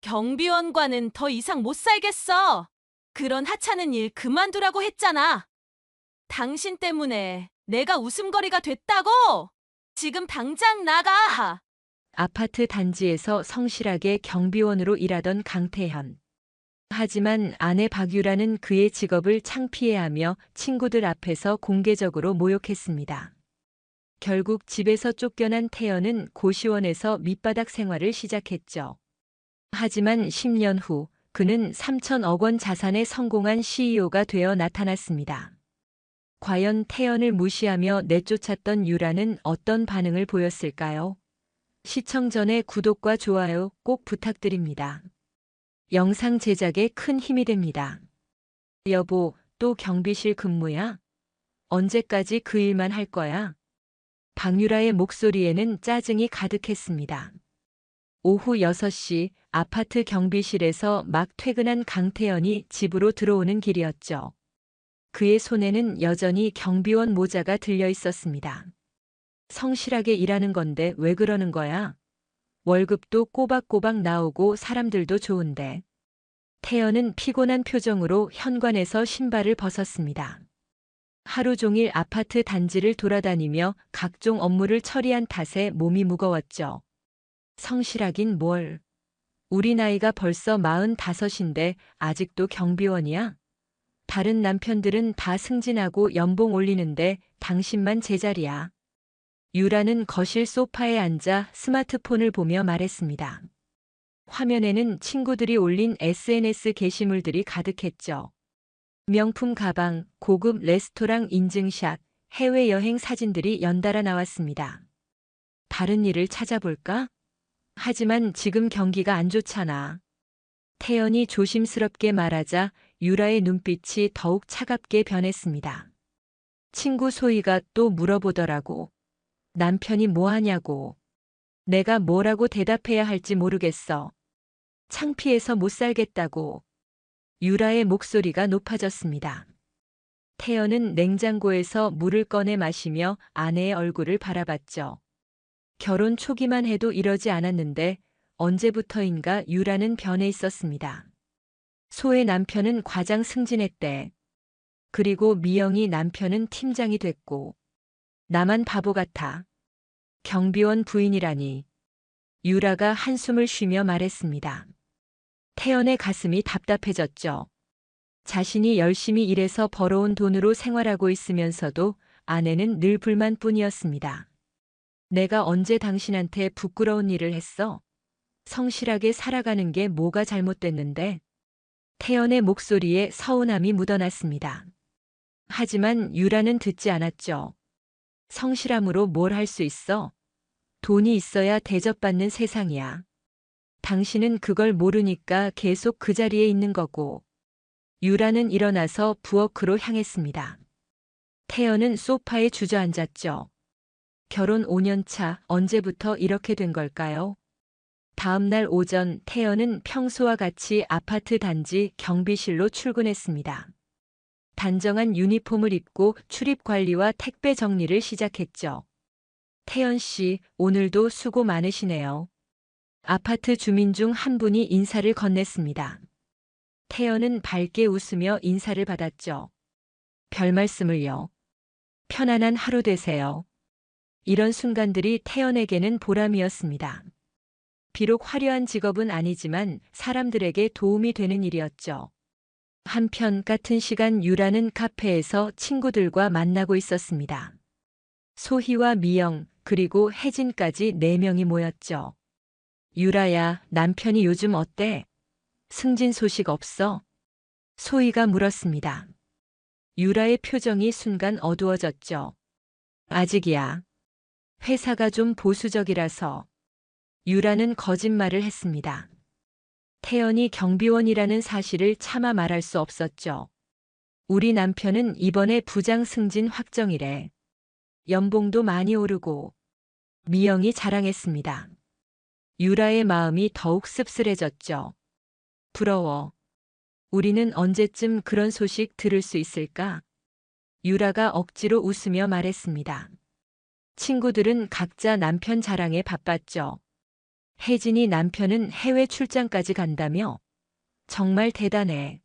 경비원과는 더 이상 못 살겠어. 그런 하찮은 일 그만두라고 했잖아. 당신 때문에 내가 웃음거리가 됐다고! 지금 당장 나가! 아파트 단지에서 성실하게 경비원으로 일하던 강태현. 하지만 아내 박유라는 그의 직업을 창피해하며 친구들 앞에서 공개적으로 모욕했습니다. 결국 집에서 쫓겨난 태연은 고시원에서 밑바닥 생활을 시작했죠. 하지만 10년 후 그는 3천억 원 자산에 성공한 CEO가 되어 나타났습니다. 과연 태연을 무시하며 내쫓았던 유라는 어떤 반응을 보였을까요? 시청 전에 구독과 좋아요 꼭 부탁드립니다. 영상 제작에 큰 힘이 됩니다. 여보, 또 경비실 근무야? 언제까지 그 일만 할 거야? 박유라의 목소리에는 짜증이 가득했습니다. 오후 6시 아파트 경비실에서 막 퇴근한 강태현이 집으로 들어오는 길이었죠. 그의 손에는 여전히 경비원 모자가 들려 있었습니다. 성실하게 일하는 건데 왜 그러는 거야? 월급도 꼬박꼬박 나오고 사람들도 좋은데. 태연은 피곤한 표정으로 현관에서 신발을 벗었습니다. 하루 종일 아파트 단지를 돌아다니며 각종 업무를 처리한 탓에 몸이 무거웠죠. 성실하긴 뭘. 우리 나이가 벌써 45인데 아직도 경비원이야? 다른 남편들은 다 승진하고 연봉 올리는데 당신만 제자리야. 유라는 거실 소파에 앉아 스마트폰을 보며 말했습니다. 화면에는 친구들이 올린 SNS 게시물들이 가득했죠. 명품 가방, 고급 레스토랑 인증샷, 해외여행 사진들이 연달아 나왔습니다. 다른 일을 찾아볼까? 하지만 지금 경기가 안 좋잖아. 태연이 조심스럽게 말하자 유라의 눈빛이 더욱 차갑게 변했습니다. 친구 소희가 또 물어보더라고. 남편이 뭐 하냐고. 내가 뭐라고 대답해야 할지 모르겠어. 창피해서 못 살겠다고. 유라의 목소리가 높아졌습니다. 태연은 냉장고에서 물을 꺼내 마시며 아내의 얼굴을 바라봤죠. 결혼 초기만 해도 이러지 않았는데 언제부터인가 유라는 변해 있었습니다. 소의 남편은 과장 승진했대. 그리고 미영이 남편은 팀장이 됐고. 나만 바보 같아. 경비원 부인이라니. 유라가 한숨을 쉬며 말했습니다. 태연의 가슴이 답답해졌죠. 자신이 열심히 일해서 벌어온 돈으로 생활하고 있으면서도 아내는 늘 불만뿐이었습니다. 내가 언제 당신한테 부끄러운 일을 했어? 성실하게 살아가는 게 뭐가 잘못됐는데? 태연의 목소리에 서운함이 묻어났습니다. 하지만 유라는 듣지 않았죠. 성실함으로 뭘 할 수 있어? 돈이 있어야 대접받는 세상이야. 당신은 그걸 모르니까 계속 그 자리에 있는 거고. 유라는 일어나서 부엌으로 향했습니다. 태연은 소파에 주저앉았죠. 결혼 5년 차 언제부터 이렇게 된 걸까요? 다음 날 오전 태연은 평소와 같이 아파트 단지 경비실로 출근했습니다. 단정한 유니폼을 입고 출입 관리와 택배 정리를 시작했죠. 태연 씨, 오늘도 수고 많으시네요. 아파트 주민 중 한 분이 인사를 건넸습니다. 태연은 밝게 웃으며 인사를 받았죠. 별 말씀을요. 편안한 하루 되세요. 이런 순간들이 태연에게는 보람이었습니다. 비록 화려한 직업은 아니지만 사람들에게 도움이 되는 일이었죠. 한편 같은 시간 유라는 카페에서 친구들과 만나고 있었습니다. 소희와 미영, 그리고 혜진까지 4명이 모였죠. 유라야, 남편이 요즘 어때? 승진 소식 없어? 소희가 물었습니다. 유라의 표정이 순간 어두워졌죠. 아직이야. 회사가 좀 보수적이라서. 유라는 거짓말을 했습니다. 태연이 경비원이라는 사실을 차마 말할 수 없었죠. 우리 남편은 이번에 부장 승진 확정이래. 연봉도 많이 오르고. 미영이 자랑했습니다. 유라의 마음이 더욱 씁쓸해졌죠. 부러워. 우리는 언제쯤 그런 소식 들을 수 있을까? 유라가 억지로 웃으며 말했습니다. 친구들은 각자 남편 자랑에 바빴죠. 혜진이 남편은 해외 출장까지 간다며? 정말 대단해.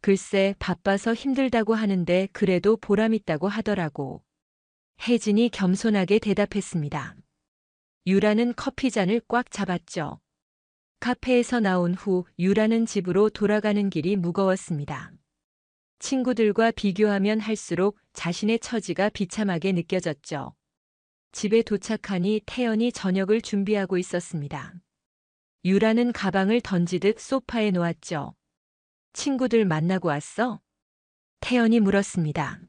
글쎄 바빠서 힘들다고 하는데 그래도 보람있다고 하더라고. 혜진이 겸손하게 대답했습니다. 유라는 커피잔을 꽉 잡았죠. 카페에서 나온 후 유라는 집으로 돌아가는 길이 무거웠습니다. 친구들과 비교하면 할수록 자신의 처지가 비참하게 느껴졌죠. 집에 도착하니 태연이 저녁을 준비하고 있었습니다. 유라는 가방을 던지듯 소파에 놓았죠. 친구들 만나고 왔어? 태연이 물었습니다.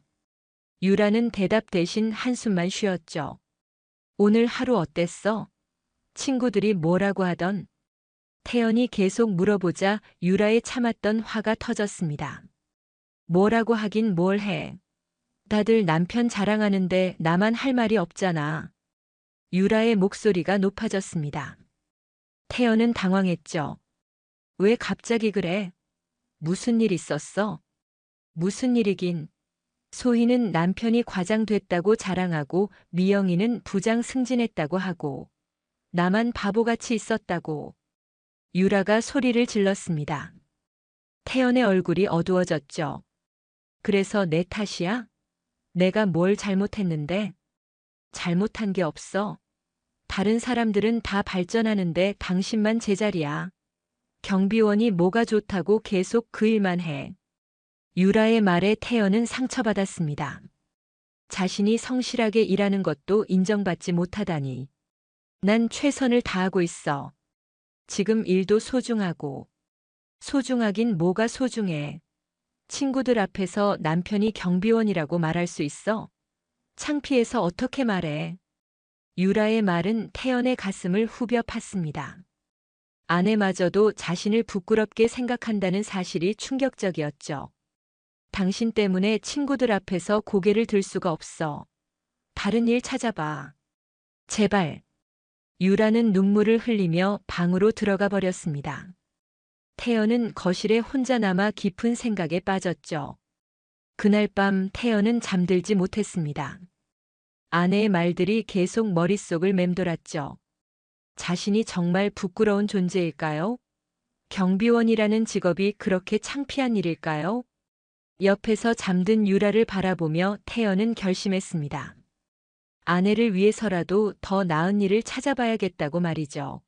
유라는 대답 대신 한숨만 쉬었죠. 오늘 하루 어땠어? 친구들이 뭐라고 하던? 태연이 계속 물어보자 유라의 참았던 화가 터졌습니다. 뭐라고 하긴 뭘 해. 다들 남편 자랑하는데 나만 할 말이 없잖아. 유라의 목소리가 높아졌습니다. 태연은 당황했죠. 왜 갑자기 그래? 무슨 일 있었어? 무슨 일이긴. 소희는 남편이 과장됐다고 자랑하고 미영이는 부장 승진했다고 하고 나만 바보같이 있었다고. 유라가 소리를 질렀습니다. 태연의 얼굴이 어두워졌죠. 그래서 내 탓이야? 내가 뭘 잘못했는데? 잘못한 게 없어. 다른 사람들은 다 발전하는데 당신만 제자리야. 경비원이 뭐가 좋다고 계속 그 일만 해. 유라의 말에 태연은 상처받았습니다. 자신이 성실하게 일하는 것도 인정받지 못하다니. 난 최선을 다하고 있어. 지금 일도 소중하고. 소중하긴 뭐가 소중해. 친구들 앞에서 남편이 경비원이라고 말할 수 있어? 창피해서 어떻게 말해. 유라의 말은 태연의 가슴을 후벼 팠습니다. 아내마저도 자신을 부끄럽게 생각한다는 사실이 충격적이었죠. 당신 때문에 친구들 앞에서 고개를 들 수가 없어. 다른 일 찾아봐. 제발. 유라는 눈물을 흘리며 방으로 들어가 버렸습니다. 태연은 거실에 혼자 남아 깊은 생각에 빠졌죠. 그날 밤 태연은 잠들지 못했습니다. 아내의 말들이 계속 머릿속을 맴돌았죠. 자신이 정말 부끄러운 존재일까요? 경비원이라는 직업이 그렇게 창피한 일일까요? 옆에서 잠든 유라를 바라보며 태연은 결심했습니다. 아내를 위해서라도 더 나은 일을 찾아봐야겠다고 말이죠.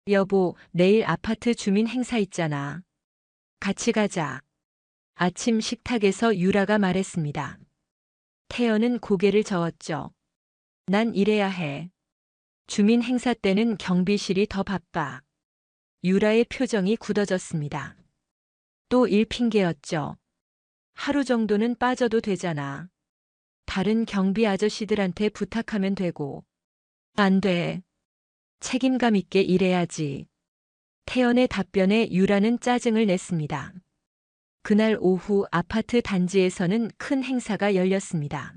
여보, 내일 아파트 주민 행사 있잖아. 같이 가자. 아침 식탁에서 유라가 말했습니다. 태연은 고개를 저었죠. 난 일해야 해. 주민 행사 때는 경비실이 더 바빠. 유라의 표정이 굳어졌습니다. 또 일 핑계였죠. 하루 정도는 빠져도 되잖아. 다른 경비 아저씨들한테 부탁하면 되고. 안 돼. 책임감 있게 일해야지. 태연의 답변에 유라는 짜증을 냈습니다. 그날 오후 아파트 단지에서는 큰 행사가 열렸습니다.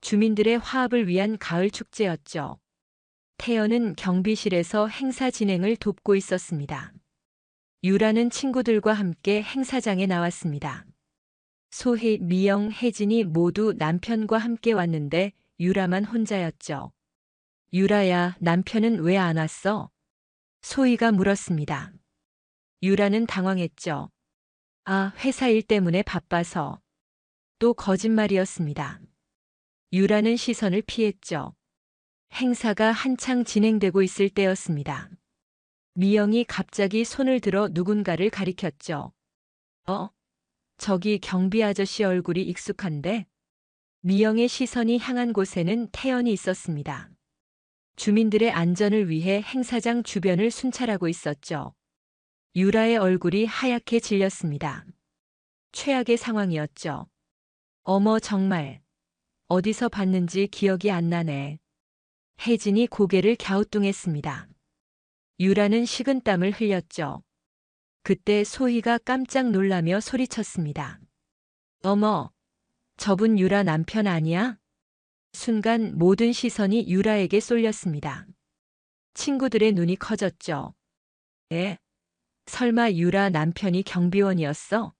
주민들의 화합을 위한 가을 축제였죠. 태연은 경비실에서 행사 진행을 돕고 있었습니다. 유라는 친구들과 함께 행사장에 나왔습니다. 소희, 미영, 혜진이 모두 남편과 함께 왔는데 유라만 혼자였죠. 유라야, 남편은 왜 안 왔어? 소희가 물었습니다. 유라는 당황했죠. 아, 회사 일 때문에 바빠서. 또 거짓말이었습니다. 유라는 시선을 피했죠. 행사가 한창 진행되고 있을 때였습니다. 미영이 갑자기 손을 들어 누군가를 가리켰죠. 저기 경비 아저씨 얼굴이 익숙한데? 미영의 시선이 향한 곳에는 태연이 있었습니다. 주민들의 안전을 위해 행사장 주변을 순찰하고 있었죠. 유라의 얼굴이 하얗게 질렸습니다. 최악의 상황이었죠. 어머 정말. 어디서 봤는지 기억이 안 나네. 혜진이 고개를 갸우뚱했습니다. 유라는 식은땀을 흘렸죠. 그때 소희가 깜짝 놀라며 소리쳤습니다. 어머, 저분 유라 남편 아니야? 순간 모든 시선이 유라에게 쏠렸습니다. 친구들의 눈이 커졌죠. 에? 설마 유라 남편이 경비원이었어?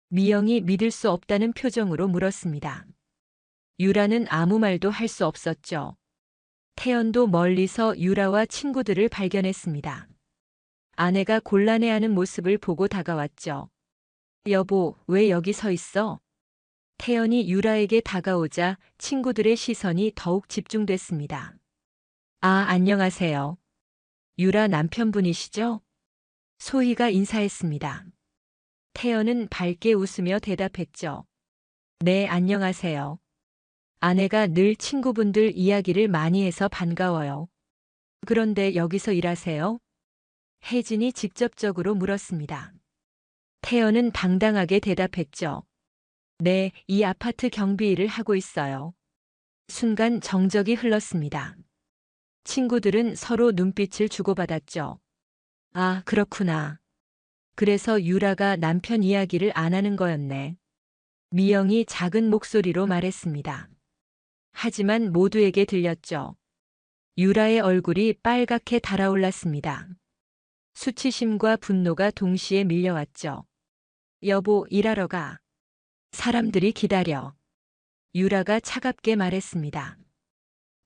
미영이 믿을 수 없다는 표정으로 물었습니다. 유라는 아무 말도 할 수 없었죠. 태연도 멀리서 유라와 친구들을 발견했습니다. 아내가 곤란해하는 모습을 보고 다가왔죠. 여보, 왜 여기 서 있어? 태연이 유라에게 다가오자 친구들의 시선이 더욱 집중됐습니다. 아, 안녕하세요. 유라 남편분이시죠? 소희가 인사했습니다. 태연은 밝게 웃으며 대답했죠. 네, 안녕하세요. 아내가 늘 친구분들 이야기를 많이 해서 반가워요. 그런데 여기서 일하세요? 혜진이 직접적으로 물었습니다. 태연은 당당하게 대답했죠. 네, 이 아파트 경비 일을 하고 있어요. 순간 정적이 흘렀습니다. 친구들은 서로 눈빛을 주고받았죠. 아, 그렇구나. 그래서 유라가 남편 이야기를 안 하는 거였네. 미영이 작은 목소리로 말했습니다. 하지만 모두에게 들렸죠. 유라의 얼굴이 빨갛게 달아올랐습니다. 수치심과 분노가 동시에 밀려왔죠. 여보, 일하러 가. 사람들이 기다려. 유라가 차갑게 말했습니다.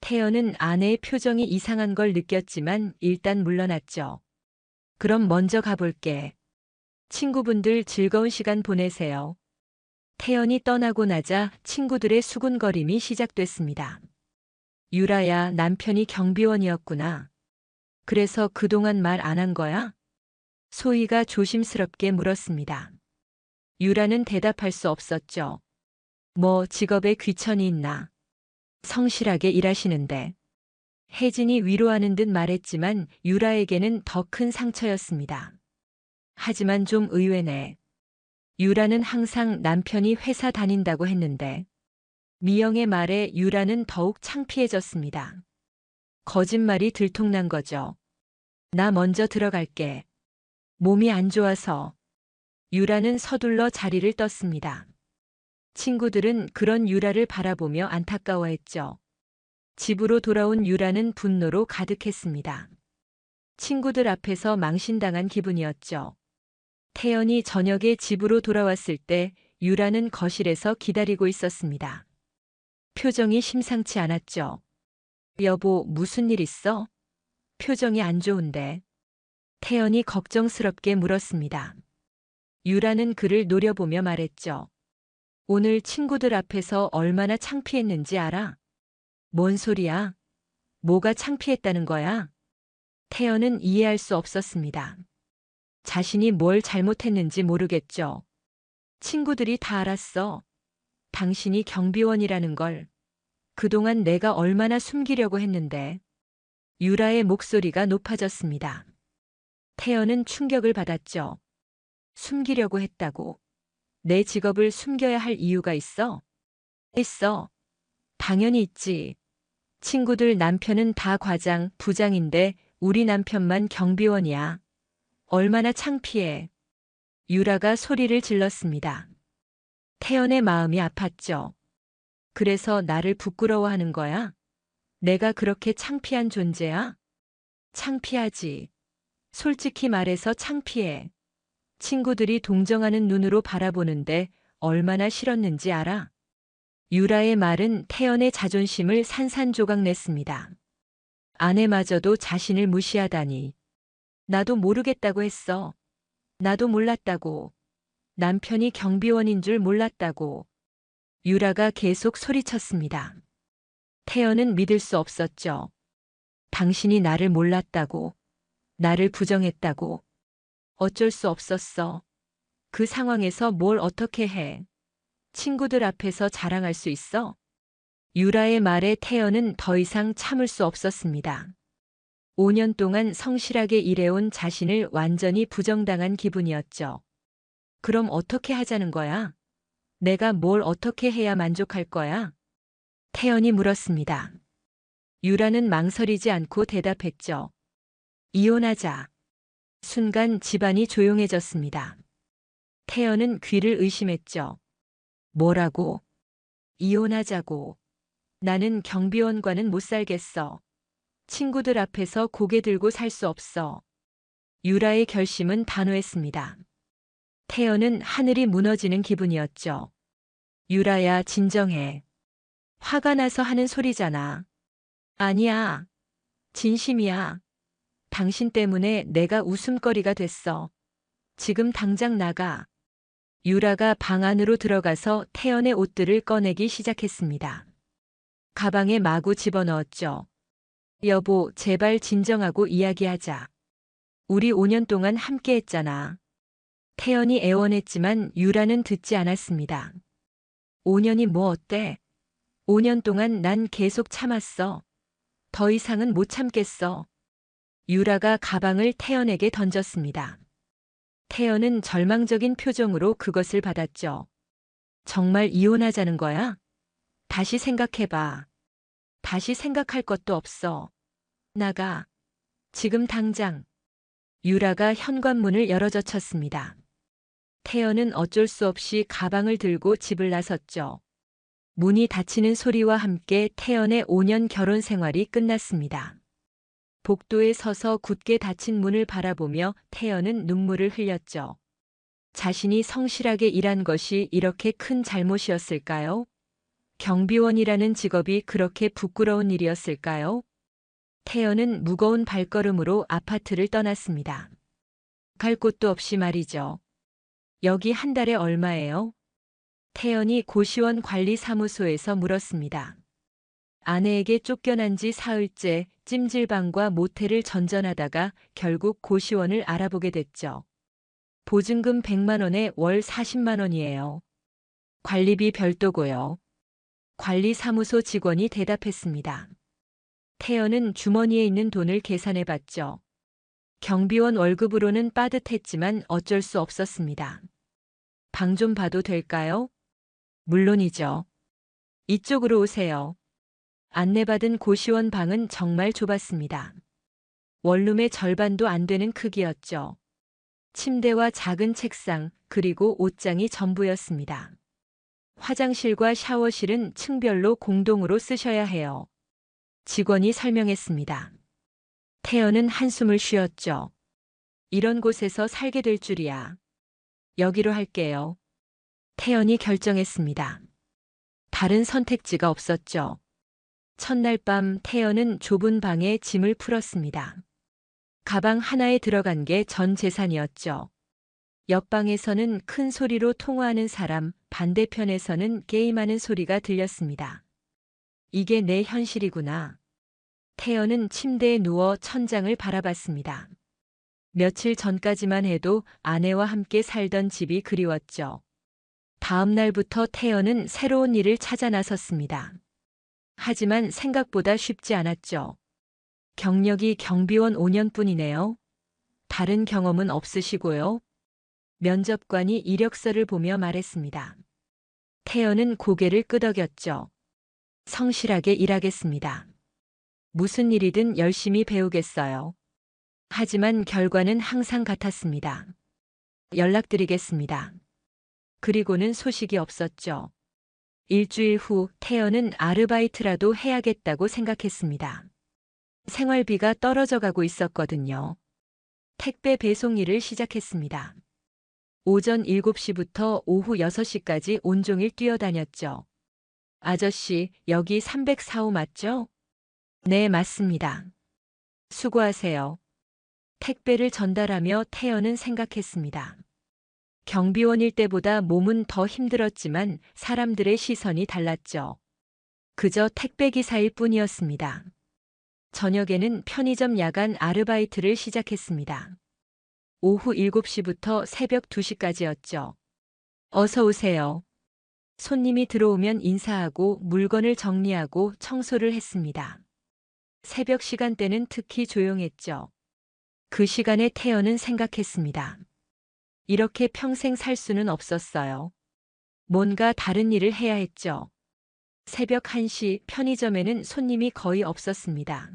태연은 아내의 표정이 이상한 걸 느꼈지만 일단 물러났죠. 그럼 먼저 가볼게. 친구분들 즐거운 시간 보내세요. 태연이 떠나고 나자 친구들의 수군거림이 시작됐습니다. 유라야, 남편이 경비원이었구나. 그래서 그동안 말 안 한 거야? 소희가 조심스럽게 물었습니다. 유라는 대답할 수 없었죠. 뭐 직업에 귀천이 있나? 성실하게 일하시는데. 혜진이 위로하는 듯 말했지만 유라에게는 더 큰 상처였습니다. 하지만 좀 의외네. 유라는 항상 남편이 회사 다닌다고 했는데. 미영의 말에 유라는 더욱 창피해졌습니다. 거짓말이 들통난 거죠. 나 먼저 들어갈게. 몸이 안 좋아서. 유라는 서둘러 자리를 떴습니다. 친구들은 그런 유라를 바라보며 안타까워했죠. 집으로 돌아온 유라는 분노로 가득했습니다. 친구들 앞에서 망신당한 기분이었죠. 태연이 저녁에 집으로 돌아왔을 때 유라는 거실에서 기다리고 있었습니다. 표정이 심상치 않았죠. 여보, 무슨 일 있어? 표정이 안 좋은데. 태연이 걱정스럽게 물었습니다. 유라는 그를 노려보며 말했죠. 오늘 친구들 앞에서 얼마나 창피했는지 알아? 뭔 소리야? 뭐가 창피했다는 거야? 태연은 이해할 수 없었습니다. 자신이 뭘 잘못했는지 모르겠죠. 친구들이 다 알았어. 당신이 경비원이라는 걸. 그동안 내가 얼마나 숨기려고 했는데. 유라의 목소리가 높아졌습니다. 태연은 충격을 받았죠. 숨기려고 했다고. 내 직업을 숨겨야 할 이유가 있어? 있어. 당연히 있지. 친구들 남편은 다 과장, 부장인데 우리 남편만 경비원이야. 얼마나 창피해. 유라가 소리를 질렀습니다. 태연의 마음이 아팠죠. 그래서 나를 부끄러워하는 거야? 내가 그렇게 창피한 존재야? 창피하지. 솔직히 말해서 창피해. 친구들이 동정하는 눈으로 바라보는데 얼마나 싫었는지 알아? 유라의 말은 태연의 자존심을 산산조각 냈습니다. 아내마저도 자신을 무시하다니. 나도 모르겠다고 했어. 나도 몰랐다고. 남편이 경비원인 줄 몰랐다고. 유라가 계속 소리쳤습니다. 태연은 믿을 수 없었죠. 당신이 나를 몰랐다고. 나를 부정했다고. 어쩔 수 없었어. 그 상황에서 뭘 어떻게 해. 친구들 앞에서 자랑할 수 있어? 유라의 말에 태연은 더 이상 참을 수 없었습니다. 5년 동안 성실하게 일해온 자신을 완전히 부정당한 기분이었죠. 그럼 어떻게 하자는 거야? 내가 뭘 어떻게 해야 만족할 거야? 태연이 물었습니다. 유라는 망설이지 않고 대답했죠. 이혼하자. 순간 집안이 조용해졌습니다. 태연은 귀를 의심했죠. 뭐라고? 이혼하자고. 나는 경비원과는 못 살겠어. 친구들 앞에서 고개 들고 살 수 없어. 유라의 결심은 단호했습니다. 태연은 하늘이 무너지는 기분이었죠. 유라야, 진정해. 화가 나서 하는 소리잖아. 아니야. 진심이야. 당신 때문에 내가 웃음거리가 됐어. 지금 당장 나가. 유라가 방 안으로 들어가서 태연의 옷들을 꺼내기 시작했습니다. 가방에 마구 집어넣었죠. 여보, 제발 진정하고 이야기하자. 우리 5년 동안 함께 했잖아. 태연이 애원했지만 유라는 듣지 않았습니다. 5년이 뭐 어때? 5년 동안 난 계속 참았어. 더 이상은 못 참겠어. 유라가 가방을 태연에게 던졌습니다. 태연은 절망적인 표정으로 그것을 받았죠. 정말 이혼하자는 거야? 다시 생각해봐. 다시 생각할 것도 없어. 나가. 지금 당장. 유라가 현관문을 열어젖혔습니다. 태연은 어쩔 수 없이 가방을 들고 집을 나섰죠. 문이 닫히는 소리와 함께 태연의 5년 결혼 생활이 끝났습니다. 복도에 서서 굳게 닫힌 문을 바라보며 태연은 눈물을 흘렸죠. 자신이 성실하게 일한 것이 이렇게 큰 잘못이었을까요? 경비원이라는 직업이 그렇게 부끄러운 일이었을까요? 태연은 무거운 발걸음으로 아파트를 떠났습니다. 갈 곳도 없이 말이죠. 여기 한 달에 얼마예요? 태연이 고시원 관리사무소에서 물었습니다. 아내에게 쫓겨난 지 사흘째 찜질방과 모텔을 전전하다가 결국 고시원을 알아보게 됐죠. 보증금 100만 원에 월 40만 원이에요. 관리비 별도고요. 관리사무소 직원이 대답했습니다. 태연은 주머니에 있는 돈을 계산해 봤죠. 경비원 월급으로는 빠듯했지만 어쩔 수 없었습니다. 방 좀 봐도 될까요? 물론이죠. 이쪽으로 오세요. 안내받은 고시원 방은 정말 좁았습니다. 원룸의 절반도 안 되는 크기였죠. 침대와 작은 책상, 그리고 옷장이 전부였습니다. 화장실과 샤워실은 층별로 공동으로 쓰셔야 해요. 직원이 설명했습니다. 태연은 한숨을 쉬었죠. 이런 곳에서 살게 될 줄이야. 여기로 할게요. 태연이 결정했습니다. 다른 선택지가 없었죠. 첫날 밤 태연은 좁은 방에 짐을 풀었습니다. 가방 하나에 들어간 게 전 재산이었죠. 옆방에서는 큰 소리로 통화하는 사람, 반대편에서는 게임하는 소리가 들렸습니다. 이게 내 현실이구나. 태연은 침대에 누워 천장을 바라봤습니다. 며칠 전까지만 해도 아내와 함께 살던 집이 그리웠죠. 다음 날부터 태연은 새로운 일을 찾아 나섰습니다. 하지만 생각보다 쉽지 않았죠. 경력이 경비원 5년뿐이네요. 다른 경험은 없으시고요. 면접관이 이력서를 보며 말했습니다. 태연은 고개를 끄덕였죠. 성실하게 일하겠습니다. 무슨 일이든 열심히 배우겠어요. 하지만 결과는 항상 같았습니다. 연락드리겠습니다. 그리고는 소식이 없었죠. 일주일 후 태연은 아르바이트라도 해야겠다고 생각했습니다. 생활비가 떨어져 가고 있었거든요. 택배 배송 일을 시작했습니다. 오전 7시부터 오후 6시까지 온종일 뛰어다녔죠. 아저씨, 여기 304호 맞죠? 네, 맞습니다. 수고하세요. 택배를 전달하며 태연은 생각했습니다. 경비원일 때보다 몸은 더 힘들었지만 사람들의 시선이 달랐죠. 그저 택배기사일 뿐이었습니다. 저녁에는 편의점 야간 아르바이트를 시작했습니다. 오후 7시부터 새벽 2시까지였죠. 어서 오세요. 손님이 들어오면 인사하고 물건을 정리하고 청소를 했습니다. 새벽 시간대는 특히 조용했죠. 그 시간에 태연은 생각했습니다. 이렇게 평생 살 수는 없었어요. 뭔가 다른 일을 해야 했죠. 새벽 1시 편의점에는 손님이 거의 없었습니다.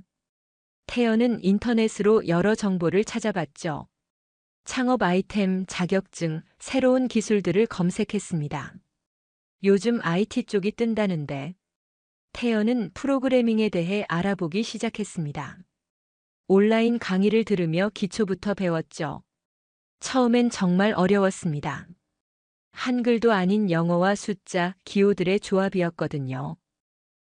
태연은 인터넷으로 여러 정보를 찾아봤죠. 창업 아이템, 자격증, 새로운 기술들을 검색했습니다. 요즘 IT 쪽이 뜬다는데. 태연은 프로그래밍에 대해 알아보기 시작했습니다. 온라인 강의를 들으며 기초부터 배웠죠. 처음엔 정말 어려웠습니다. 한글도 아닌 영어와 숫자, 기호들의 조합이었거든요.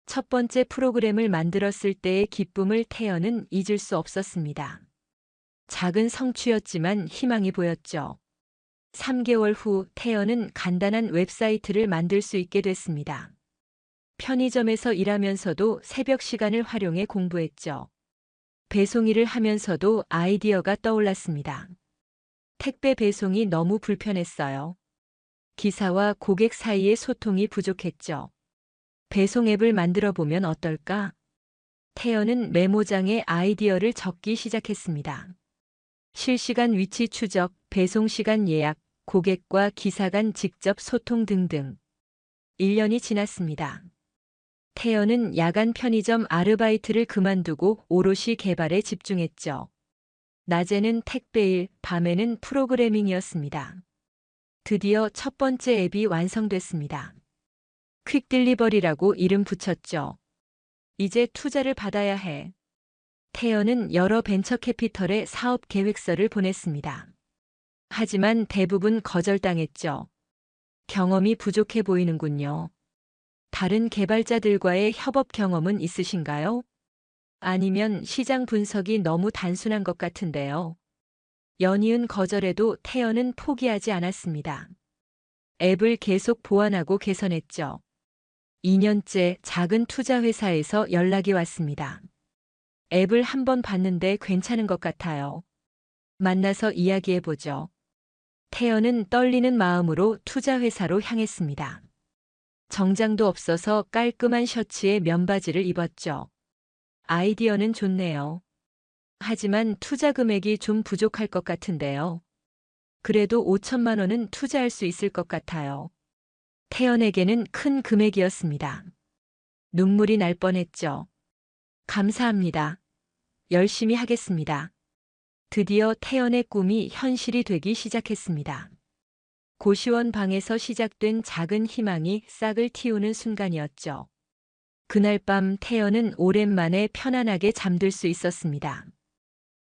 첫 번째 프로그램을 만들었을 때의 기쁨을 태연은 잊을 수 없었습니다. 작은 성취였지만 희망이 보였죠. 3개월 후 태연은 간단한 웹사이트를 만들 수 있게 됐습니다. 편의점에서 일하면서도 새벽 시간을 활용해 공부했죠. 배송 일을 하면서도 아이디어가 떠올랐습니다. 택배 배송이 너무 불편했어요. 기사와 고객 사이의 소통이 부족했죠. 배송 앱을 만들어 보면 어떨까? 태연은 메모장에 아이디어를 적기 시작했습니다. 실시간 위치 추적, 배송 시간 예약, 고객과 기사 간 직접 소통 등등. 1년이 지났습니다. 태연은 야간 편의점 아르바이트를 그만두고 오롯이 개발에 집중했죠. 낮에는 택배일, 밤에는 프로그래밍이었습니다. 드디어 첫 번째 앱이 완성됐습니다. 퀵딜리버리라고 이름 붙였죠. 이제 투자를 받아야 해. 태연은 여러 벤처 캐피털에 사업 계획서를 보냈습니다. 하지만 대부분 거절당했죠. 경험이 부족해 보이는군요. 다른 개발자들과의 협업 경험은 있으신가요? 아니면 시장 분석이 너무 단순한 것 같은데요. 연이은 거절에도 태연은 포기하지 않았습니다. 앱을 계속 보완하고 개선했죠. 2년째 작은 투자 회사에서 연락이 왔습니다. 앱을 한번 봤는데 괜찮은 것 같아요. 만나서 이야기해보죠. 태연은 떨리는 마음으로 투자 회사로 향했습니다. 정장도 없어서 깔끔한 셔츠에 면바지를 입었죠. 아이디어는 좋네요. 하지만 투자 금액이 좀 부족할 것 같은데요. 그래도 5천만 원은 투자할 수 있을 것 같아요. 태연에게는 큰 금액이었습니다. 눈물이 날 뻔했죠. 감사합니다. 열심히 하겠습니다. 드디어 태연의 꿈이 현실이 되기 시작했습니다. 고시원 방에서 시작된 작은 희망이 싹을 틔우는 순간이었죠. 그날 밤 태연은 오랜만에 편안하게 잠들 수 있었습니다.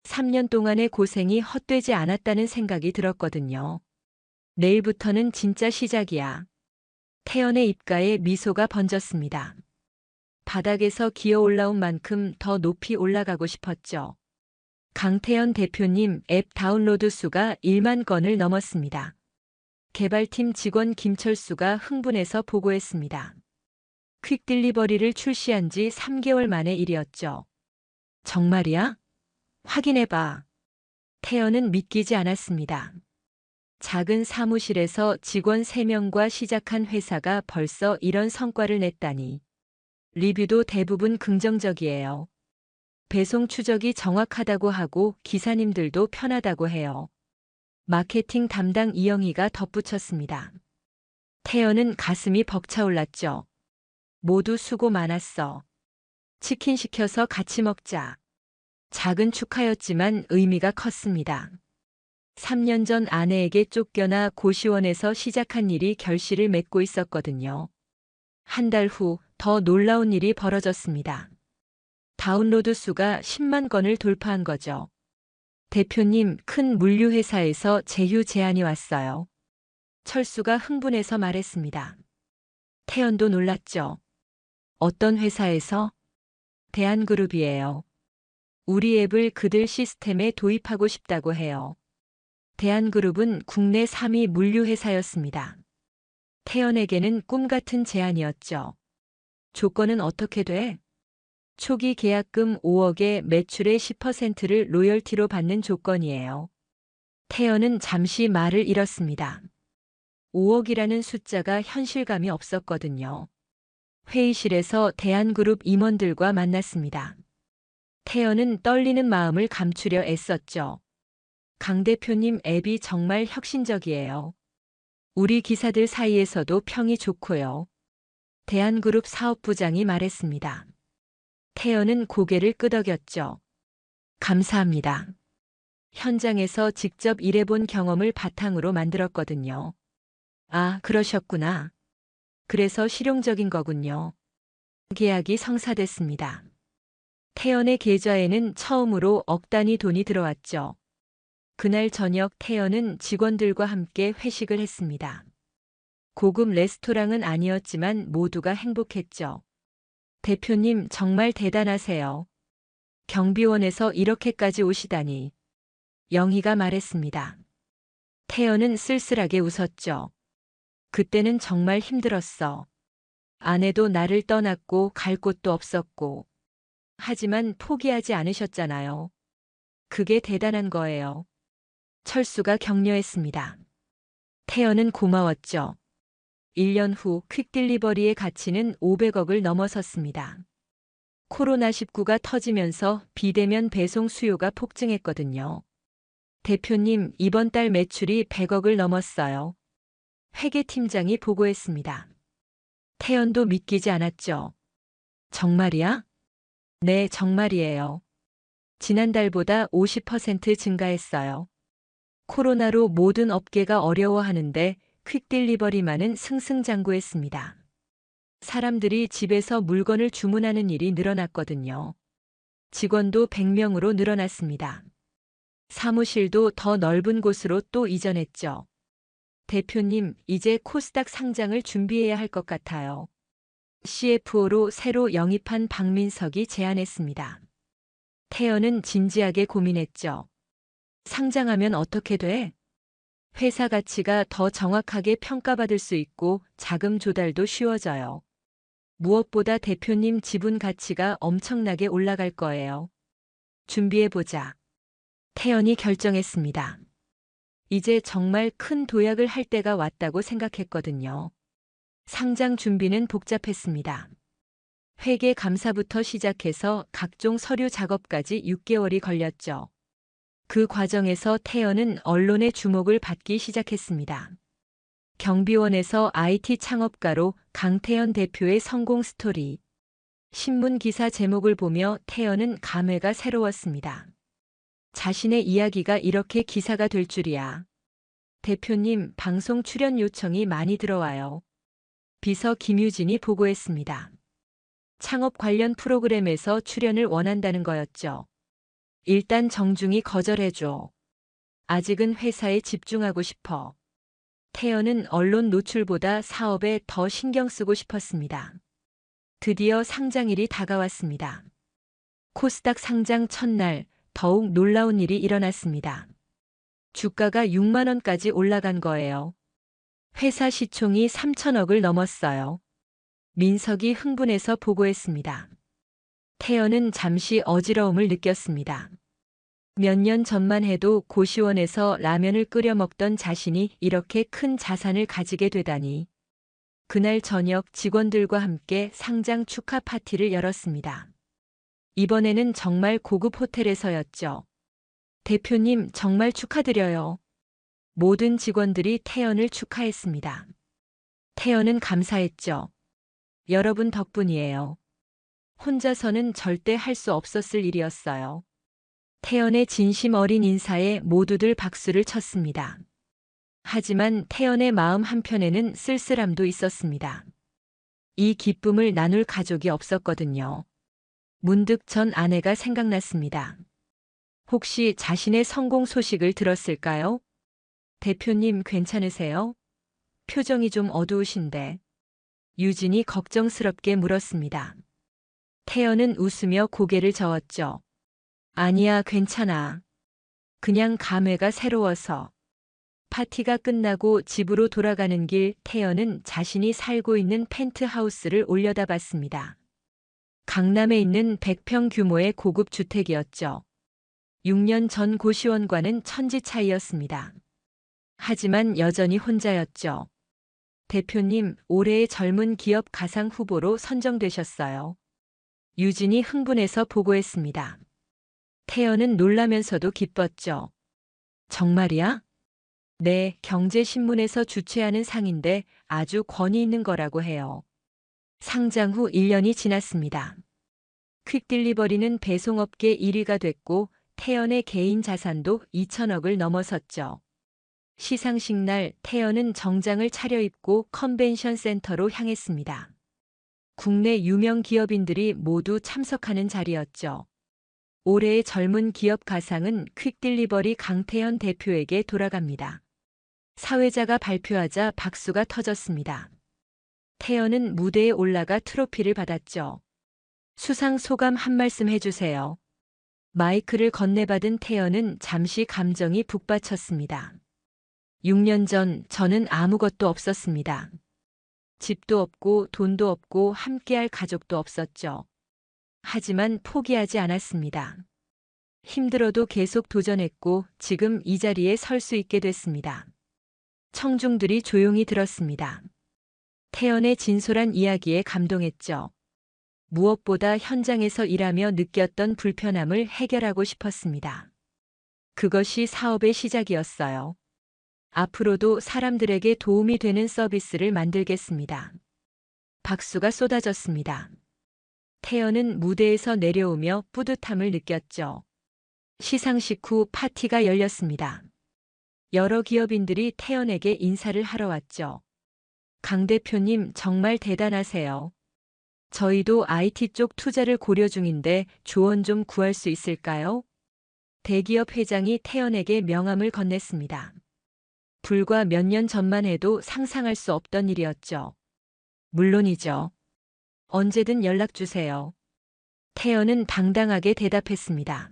3년 동안의 고생이 헛되지 않았다는 생각이 들었거든요. 내일부터는 진짜 시작이야. 태연의 입가에 미소가 번졌습니다. 바닥에서 기어 올라온 만큼 더 높이 올라가고 싶었죠. 강태연 대표님 앱 다운로드 수가 1만 건을 넘었습니다. 개발팀 직원 김철수가 흥분해서 보고했습니다. 퀵딜리버리를 출시한 지 3개월 만의 일이었죠. 정말이야? 확인해봐. 태연은 믿기지 않았습니다. 작은 사무실에서 직원 3명과 시작한 회사가 벌써 이런 성과를 냈다니. 리뷰도 대부분 긍정적이에요. 배송 추적이 정확하다고 하고 기사님들도 편하다고 해요. 마케팅 담당 이영희가 덧붙였습니다. 태연은 가슴이 벅차올랐죠. 모두 수고 많았어. 치킨 시켜서 같이 먹자. 작은 축하였지만 의미가 컸습니다. 3년 전 아내에게 쫓겨나 고시원에서 시작한 일이 결실을 맺고 있었거든요. 한 달 후 더 놀라운 일이 벌어졌습니다. 다운로드 수가 10만 건을 돌파한 거죠. 대표님, 큰 물류회사에서 제휴 제안이 왔어요. 철수가 흥분해서 말했습니다. 태연도 놀랐죠. 어떤 회사에서? 대한그룹이에요. 우리 앱을 그들 시스템에 도입하고 싶다고 해요. 대한그룹은 국내 3위 물류회사였습니다. 태연에게는 꿈 같은 제안이었죠. 조건은 어떻게 돼? 초기 계약금 5억에 매출의 10%를 로열티로 받는 조건이에요. 태연은 잠시 말을 잃었습니다. 5억이라는 숫자가 현실감이 없었거든요. 회의실에서 대한그룹 임원들과 만났습니다. 태연은 떨리는 마음을 감추려 애썼죠. 강 대표님 앱이 정말 혁신적이에요. 우리 기사들 사이에서도 평이 좋고요. 대한그룹 사업부장이 말했습니다. 태연은 고개를 끄덕였죠. 감사합니다. 현장에서 직접 일해본 경험을 바탕으로 만들었거든요. 아, 그러셨구나. 그래서 실용적인 거군요. 계약이 성사됐습니다. 태연의 계좌에는 처음으로 억 단위 돈이 들어왔죠. 그날 저녁 태연은 직원들과 함께 회식을 했습니다. 고급 레스토랑은 아니었지만 모두가 행복했죠. 대표님 정말 대단하세요. 경비원에서 이렇게까지 오시다니. 영희가 말했습니다. 태연은 쓸쓸하게 웃었죠. 그때는 정말 힘들었어. 아내도 나를 떠났고 갈 곳도 없었고. 하지만 포기하지 않으셨잖아요. 그게 대단한 거예요. 철수가 격려했습니다. 태연은 고마웠죠. 1년 후 퀵딜리버리의 가치는 500억을 넘어섰습니다. 코로나19가 터지면서 비대면 배송 수요가 폭증했거든요. 대표님, 이번 달 매출이 100억을 넘었어요. 회계팀장이 보고했습니다. 태연도 믿기지 않았죠. 정말이야? 네, 정말이에요. 지난달보다 50% 증가했어요. 코로나로 모든 업계가 어려워하는데 퀵딜리버리만은 승승장구했습니다. 사람들이 집에서 물건을 주문하는 일이 늘어났거든요. 직원도 100명으로 늘어났습니다. 사무실도 더 넓은 곳으로 또 이전했죠. 대표님, 이제 코스닥 상장을 준비해야 할 것 같아요. CFO로 새로 영입한 박민석이 제안했습니다. 태연은 진지하게 고민했죠. 상장하면 어떻게 돼? 회사 가치가 더 정확하게 평가받을 수 있고 자금 조달도 쉬워져요. 무엇보다 대표님 지분 가치가 엄청나게 올라갈 거예요. 준비해보자. 태연이 결정했습니다. 이제 정말 큰 도약을 할 때가 왔다고 생각했거든요. 상장 준비는 복잡했습니다. 회계 감사부터 시작해서 각종 서류 작업까지 6개월이 걸렸죠. 그 과정에서 태연은 언론의 주목을 받기 시작했습니다. 경비원에서 IT 창업가로 강태연 대표의 성공 스토리. 신문 기사 제목을 보며 태연은 감회가 새로웠습니다. 자신의 이야기가 이렇게 기사가 될 줄이야. 대표님, 방송 출연 요청이 많이 들어와요. 비서 김유진이 보고했습니다. 창업 관련 프로그램에서 출연을 원한다는 거였죠. 일단 정중히 거절해줘. 아직은 회사에 집중하고 싶어. 태연은 언론 노출보다 사업에 더 신경 쓰고 싶었습니다. 드디어 상장일이 다가왔습니다. 코스닥 상장 첫날 더욱 놀라운 일이 일어났습니다. 주가가 6만 원까지 올라간 거예요. 회사 시총이 3천억을 넘었어요. 민석이 흥분해서 보고했습니다. 태연은 잠시 어지러움을 느꼈습니다. 몇 년 전만 해도 고시원에서 라면을 끓여 먹던 자신이 이렇게 큰 자산을 가지게 되다니. 그날 저녁 직원들과 함께 상장 축하 파티를 열었습니다. 이번에는 정말 고급 호텔에서였죠. 대표님, 정말 축하드려요. 모든 직원들이 태연을 축하했습니다. 태연은 감사했죠. 여러분 덕분이에요. 혼자서는 절대 할 수 없었을 일이었어요. 태연의 진심 어린 인사에 모두들 박수를 쳤습니다. 하지만 태연의 마음 한편에는 쓸쓸함도 있었습니다. 이 기쁨을 나눌 가족이 없었거든요. 문득 전 아내가 생각났습니다. 혹시 자신의 성공 소식을 들었을까요? 대표님 괜찮으세요? 표정이 좀 어두우신데. 유진이 걱정스럽게 물었습니다. 태연은 웃으며 고개를 저었죠. 아니야, 괜찮아. 그냥 감회가 새로워서. 파티가 끝나고 집으로 돌아가는 길 태연은 자신이 살고 있는 펜트하우스를 올려다봤습니다. 강남에 있는 100평 규모의 고급 주택이었죠. 6년 전 고시원과는 천지 차이였습니다. 하지만 여전히 혼자였죠. 대표님, 올해의 젊은 기업 가상 후보로 선정되셨어요. 유진이 흥분해서 보고했습니다. 태연은 놀라면서도 기뻤죠. 정말이야? 네, 경제신문에서 주최하는 상인데 아주 권위 있는 거라고 해요. 상장 후 1년이 지났습니다. 퀵딜리버리는 배송업계 1위가 됐고 태연의 개인 자산도 2천억을 넘어섰죠. 시상식 날 태연은 정장을 차려입고 컨벤션 센터로 향했습니다. 국내 유명 기업인들이 모두 참석하는 자리였죠. 올해의 젊은 기업 가상은 퀵딜리버리 강태연 대표에게 돌아갑니다. 사회자가 발표하자 박수가 터졌습니다. 태연은 무대에 올라가 트로피를 받았죠. 수상 소감 한 말씀 해주세요. 마이크를 건네받은 태연은 잠시 감정이 북받쳤습니다. 6년 전 저는 아무것도 없었습니다. 집도 없고 돈도 없고 함께할 가족도 없었죠. 하지만 포기하지 않았습니다. 힘들어도 계속 도전했고 지금 이 자리에 설 수 있게 됐습니다. 청중들이 조용히 들었습니다. 태연의 진솔한 이야기에 감동했죠. 무엇보다 현장에서 일하며 느꼈던 불편함을 해결하고 싶었습니다. 그것이 사업의 시작이었어요. 앞으로도 사람들에게 도움이 되는 서비스를 만들겠습니다. 박수가 쏟아졌습니다. 태연은 무대에서 내려오며 뿌듯함을 느꼈죠. 시상식 후 파티가 열렸습니다. 여러 기업인들이 태연에게 인사를 하러 왔죠. 강 대표님 정말 대단하세요. 저희도 IT 쪽 투자를 고려 중인데 조언 좀 구할 수 있을까요? 대기업 회장이 태연에게 명함을 건넸습니다. 불과 몇 년 전만 해도 상상할 수 없던 일이었죠. 물론이죠. 언제든 연락 주세요. 태연은 당당하게 대답했습니다.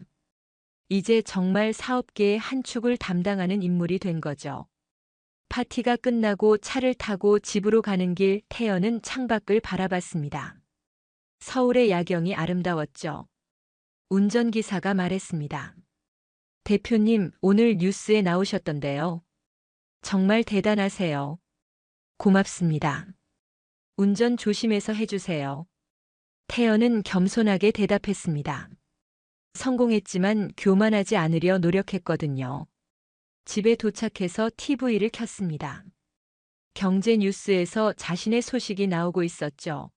이제 정말 사업계의 한 축을 담당하는 인물이 된 거죠. 파티가 끝나고 차를 타고 집으로 가는 길 태연은 창밖을 바라봤습니다. 서울의 야경이 아름다웠죠. 운전기사가 말했습니다. 대표님, 오늘 뉴스에 나오셨던데요. 정말 대단하세요. 고맙습니다. 운전 조심해서 해주세요. 태연은 겸손하게 대답했습니다. 성공했지만 교만하지 않으려 노력했거든요. 집에 도착해서 TV를 켰습니다. 경제 뉴스에서 자신의 소식이 나오고 있었죠.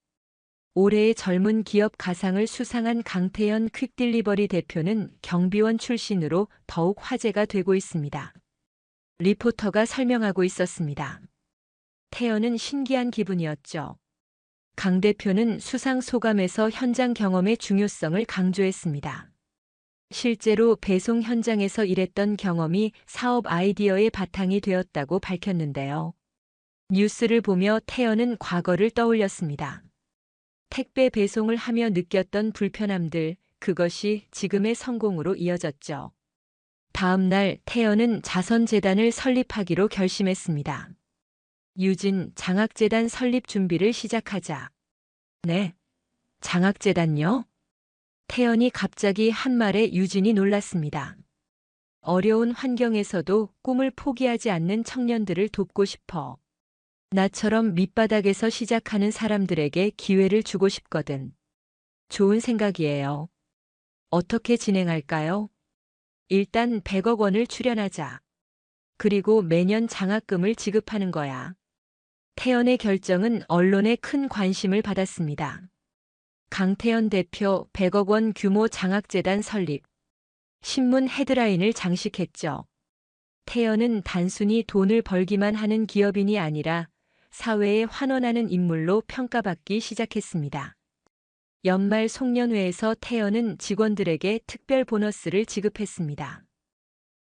올해의 젊은 기업 가상을 수상한 강태연 퀵딜리버리 대표는 경비원 출신으로 더욱 화제가 되고 있습니다. 리포터가 설명하고 있었습니다. 태연은 신기한 기분이었죠. 강 대표는 수상 소감에서 현장 경험의 중요성을 강조했습니다. 실제로 배송 현장에서 일했던 경험이 사업 아이디어의 바탕이 되었다고 밝혔는데요. 뉴스를 보며 태연은 과거를 떠올렸습니다. 택배 배송을 하며 느꼈던 불편함들, 그것이 지금의 성공으로 이어졌죠. 다음 날 태연은 자선재단을 설립하기로 결심했습니다. 유진, 장학재단 설립 준비를 시작하자. 네. 장학재단요? 태연이 갑자기 한 말에 유진이 놀랐습니다. 어려운 환경에서도 꿈을 포기하지 않는 청년들을 돕고 싶어. 나처럼 밑바닥에서 시작하는 사람들에게 기회를 주고 싶거든. 좋은 생각이에요. 어떻게 진행할까요? 일단 100억 원을 출연하자. 그리고 매년 장학금을 지급하는 거야. 태연의 결정은 언론의 큰 관심을 받았습니다. 강태연 대표 100억 원 규모 장학재단 설립. 신문 헤드라인을 장식했죠. 태연은 단순히 돈을 벌기만 하는 기업인이 아니라 사회에 환원하는 인물로 평가받기 시작했습니다. 연말 송년회에서 태연은 직원들에게 특별 보너스를 지급했습니다.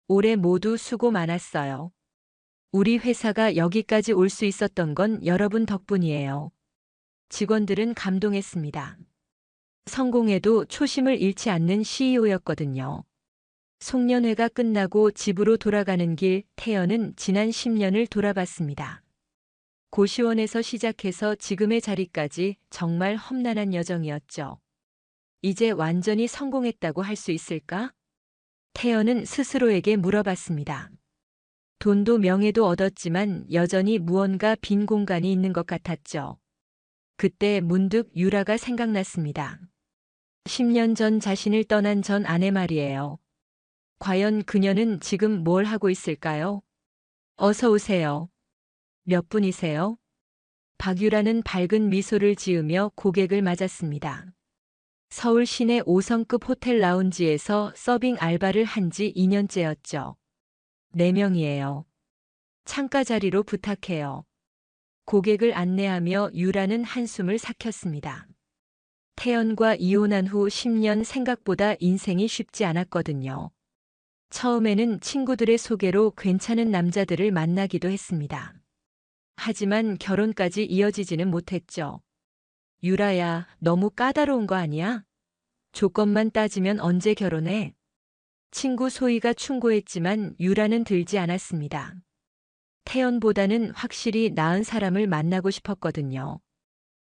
올해 모두 수고 많았어요. 우리 회사가 여기까지 올 수 있었던 건 여러분 덕분이에요. 직원들은 감동했습니다. 성공해도 초심을 잃지 않는 CEO였거든요. 송년회가 끝나고 집으로 돌아가는 길 태연은 지난 10년을 돌아봤습니다. 고시원에서 시작해서 지금의 자리까지 정말 험난한 여정이었죠. 이제 완전히 성공했다고 할 수 있을까? 태연은 스스로에게 물어봤습니다. 돈도 명예도 얻었지만 여전히 무언가 빈 공간이 있는 것 같았죠. 그때 문득 유라가 생각났습니다. 10년 전 자신을 떠난 전 아내 말이에요. 과연 그녀는 지금 뭘 하고 있을까요? 어서 오세요. 몇 분이세요? 박유라는 밝은 미소를 지으며 고객을 맞았습니다. 서울 시내 5성급 호텔 라운지에서 서빙 알바를 한 지 2년째였죠. 4명이에요. 창가 자리로 부탁해요. 고객을 안내하며 유라는 한숨을 삭혔습니다. 태연과 이혼한 후 10년 생각보다 인생이 쉽지 않았거든요. 처음에는 친구들의 소개로 괜찮은 남자들을 만나기도 했습니다. 하지만 결혼까지 이어지지는 못했죠. 유라야, 너무 까다로운 거 아니야? 조건만 따지면 언제 결혼해? 친구 소희가 충고했지만 유라는 들지 않았습니다. 태연보다는 확실히 나은 사람을 만나고 싶었거든요.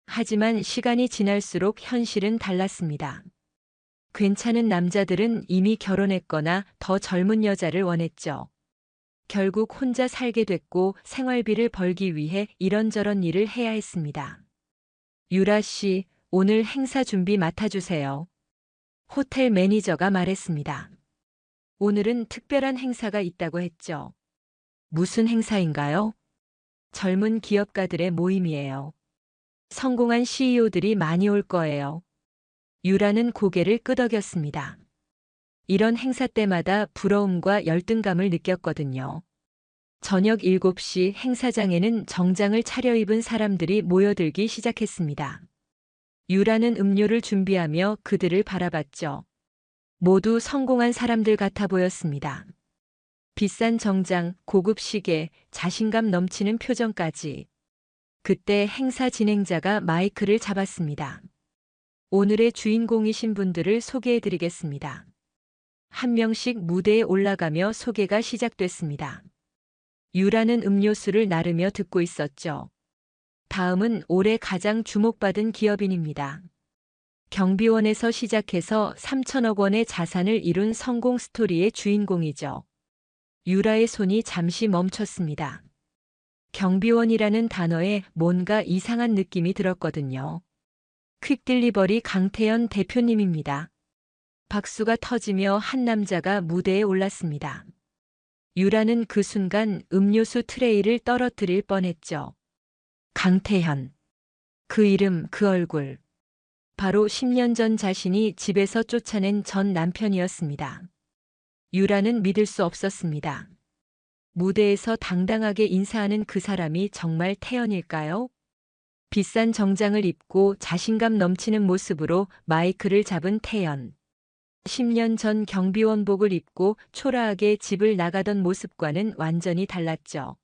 하지만 시간이 지날수록 현실은 달랐습니다. 괜찮은 남자들은 이미 결혼했거나 더 젊은 여자를 원했죠. 결국 혼자 살게 됐고 생활비를 벌기 위해 이런저런 일을 해야 했습니다. 유라 씨, 오늘 행사 준비 맡아주세요. 호텔 매니저가 말했습니다. 오늘은 특별한 행사가 있다고 했죠. 무슨 행사인가요? 젊은 기업가들의 모임이에요. 성공한 CEO들이 많이 올 거예요. 유라는 고개를 끄덕였습니다. 이런 행사 때마다 부러움과 열등감을 느꼈거든요. 저녁 7시 행사장에는 정장을 차려입은 사람들이 모여들기 시작했습니다. 유라는 음료를 준비하며 그들을 바라봤죠. 모두 성공한 사람들 같아 보였습니다. 비싼 정장, 고급 시계, 자신감 넘치는 표정까지. 그때 행사 진행자가 마이크를 잡았습니다. 오늘의 주인공이신 분들을 소개해 드리겠습니다. 한 명씩 무대에 올라가며 소개가 시작됐습니다. 유라는 음료수를 나르며 듣고 있었죠. 다음은 올해 가장 주목받은 기업인입니다. 경비원에서 시작해서 3천억 원의 자산을 이룬 성공 스토리의 주인공이죠. 유라의 손이 잠시 멈췄습니다. 경비원이라는 단어에 뭔가 이상한 느낌이 들었거든요. 퀵딜리버리 강태현 대표님입니다. 박수가 터지며 한 남자가 무대에 올랐습니다. 유라는 그 순간 음료수 트레이를 떨어뜨릴 뻔했죠. 강태현. 그 이름, 그 얼굴. 바로 10년 전 자신이 집에서 쫓아낸 전 남편이었습니다. 유라는 믿을 수 없었습니다. 무대에서 당당하게 인사하는 그 사람이 정말 태연일까요? 비싼 정장을 입고 자신감 넘치는 모습으로 마이크를 잡은 태연. 10년 전 경비원복을 입고 초라하게 집을 나가던 모습과는 완전히 달랐죠.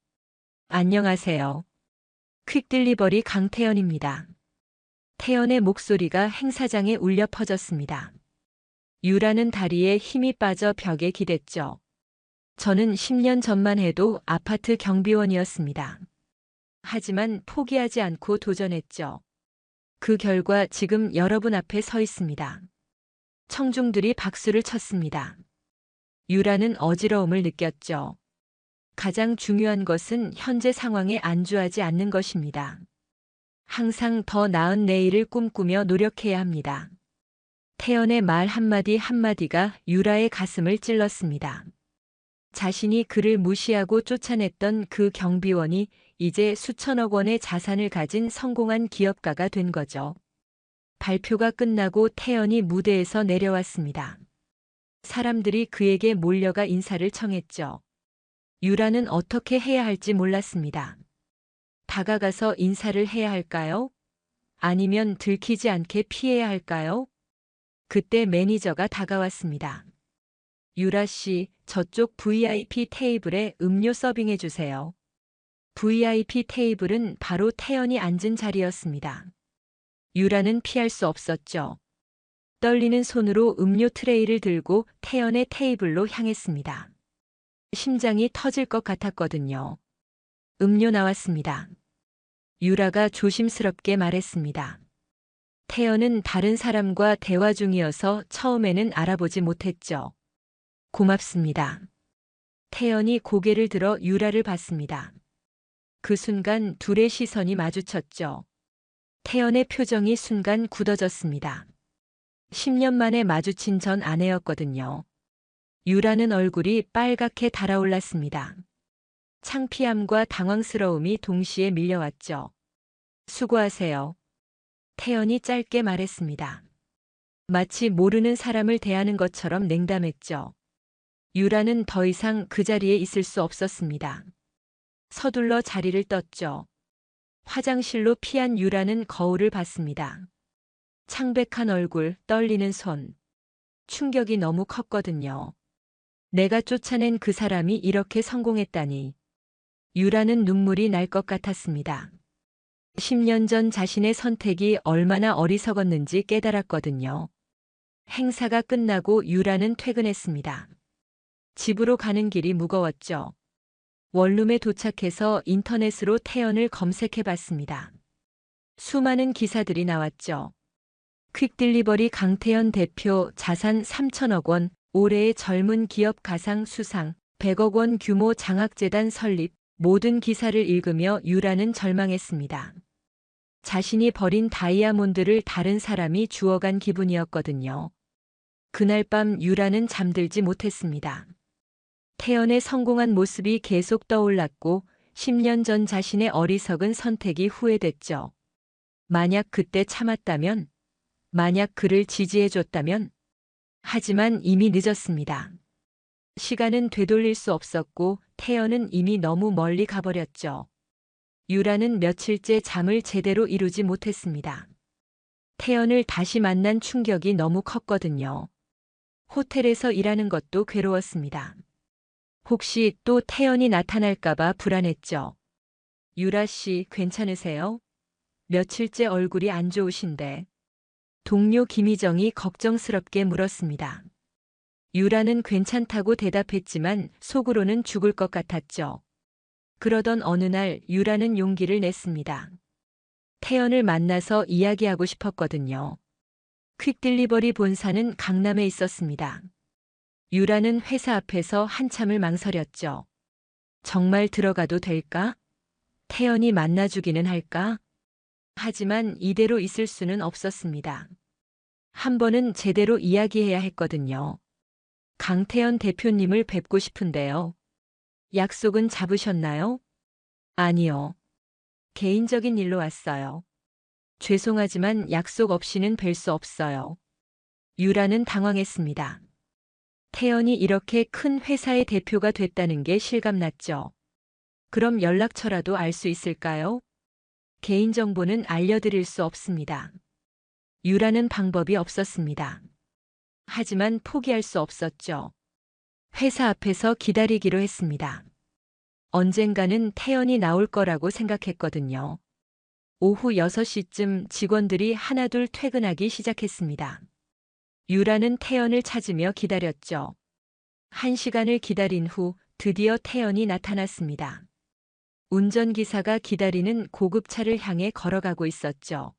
안녕하세요. 퀵딜리버리 강태연입니다. 태연의 목소리가 행사장에 울려 퍼졌습니다. 유라는 다리에 힘이 빠져 벽에 기댔죠. 저는 10년 전만 해도 아파트 경비원이었습니다. 하지만 포기하지 않고 도전했죠. 그 결과 지금 여러분 앞에 서 있습니다. 청중들이 박수를 쳤습니다. 유라는 어지러움을 느꼈죠. 가장 중요한 것은 현재 상황에 안주하지 않는 것입니다. 항상 더 나은 내일을 꿈꾸며 노력해야 합니다. 태연의 말 한마디 한마디가 유라의 가슴을 찔렀습니다. 자신이 그를 무시하고 쫓아냈던 그 경비원이 이제 수천억 원의 자산을 가진 성공한 기업가가 된 거죠. 발표가 끝나고 태연이 무대에서 내려왔습니다. 사람들이 그에게 몰려가 인사를 청했죠. 유라는 어떻게 해야 할지 몰랐습니다. 다가가서 인사를 해야 할까요? 아니면 들키지 않게 피해야 할까요? 그때 매니저가 다가왔습니다. 유라 씨, 저쪽 VIP 테이블에 음료 서빙해 주세요. VIP 테이블은 바로 태연이 앉은 자리였습니다. 유라는 피할 수 없었죠. 떨리는 손으로 음료 트레이를 들고 태연의 테이블로 향했습니다. 심장이 터질 것 같았거든요. 음료 나왔습니다. 유라가 조심스럽게 말했습니다. 태연은 다른 사람과 대화 중이어서 처음에는 알아보지 못했죠. 고맙습니다. 태연이 고개를 들어 유라를 봤습니다. 그 순간 둘의 시선이 마주쳤죠. 태연의 표정이 순간 굳어졌습니다. 10년 만에 마주친 전 아내였거든요. 유라는 얼굴이 빨갛게 달아올랐습니다. 창피함과 당황스러움이 동시에 밀려왔죠. 수고하세요. 태연이 짧게 말했습니다. 마치 모르는 사람을 대하는 것처럼 냉담했죠. 유라는 더 이상 그 자리에 있을 수 없었습니다. 서둘러 자리를 떴죠. 화장실로 피한 유라는 거울을 봤습니다. 창백한 얼굴, 떨리는 손. 충격이 너무 컸거든요. 내가 쫓아낸 그 사람이 이렇게 성공했다니. 유라는 눈물이 날 것 같았습니다. 10년 전 자신의 선택이 얼마나 어리석었는지 깨달았거든요. 행사가 끝나고 유라는 퇴근했습니다. 집으로 가는 길이 무거웠죠. 원룸에 도착해서 인터넷으로 태연을 검색해 봤습니다. 수많은 기사들이 나왔죠. 퀵딜리버리 강태연 대표 자산 3천억 원, 올해의 젊은 기업 가상 수상, 100억 원 규모 장학재단 설립, 모든 기사를 읽으며 유라는 절망했습니다. 자신이 버린 다이아몬드를 다른 사람이 주워간 기분이었거든요. 그날 밤 유라는 잠들지 못했습니다. 태연의 성공한 모습이 계속 떠올랐고 10년 전 자신의 어리석은 선택이 후회됐죠. 만약 그때 참았다면, 만약 그를 지지해줬다면, 하지만 이미 늦었습니다. 시간은 되돌릴 수 없었고 태연은 이미 너무 멀리 가버렸죠. 유라는 며칠째 잠을 제대로 이루지 못했습니다. 태연을 다시 만난 충격이 너무 컸거든요. 호텔에서 일하는 것도 괴로웠습니다. 혹시 또 태연이 나타날까봐 불안했죠. 유라 씨, 괜찮으세요? 며칠째 얼굴이 안 좋으신데. 동료 김희정이 걱정스럽게 물었습니다. 유라는 괜찮다고 대답했지만 속으로는 죽을 것 같았죠. 그러던 어느 날 유라는 용기를 냈습니다. 태연을 만나서 이야기하고 싶었거든요. 퀵딜리버리 본사는 강남에 있었습니다. 유라는 회사 앞에서 한참을 망설였죠. 정말 들어가도 될까? 태연이 만나주기는 할까? 하지만 이대로 있을 수는 없었습니다. 한 번은 제대로 이야기해야 했거든요. 강태연 대표님을 뵙고 싶은데요. 약속은 잡으셨나요? 아니요. 개인적인 일로 왔어요. 죄송하지만 약속 없이는 뵐 수 없어요. 유라는 당황했습니다. 태연이 이렇게 큰 회사의 대표가 됐다는 게 실감났죠. 그럼 연락처라도 알 수 있을까요? 개인정보는 알려드릴 수 없습니다. 유라는 방법이 없었습니다. 하지만 포기할 수 없었죠. 회사 앞에서 기다리기로 했습니다. 언젠가는 태연이 나올 거라고 생각했거든요. 오후 6시쯤 직원들이 하나둘 퇴근하기 시작했습니다. 유라는 태연을 찾으며 기다렸죠. 1시간을 기다린 후 드디어 태연이 나타났습니다. 운전기사가 기다리는 고급차를 향해 걸어가고 있었죠.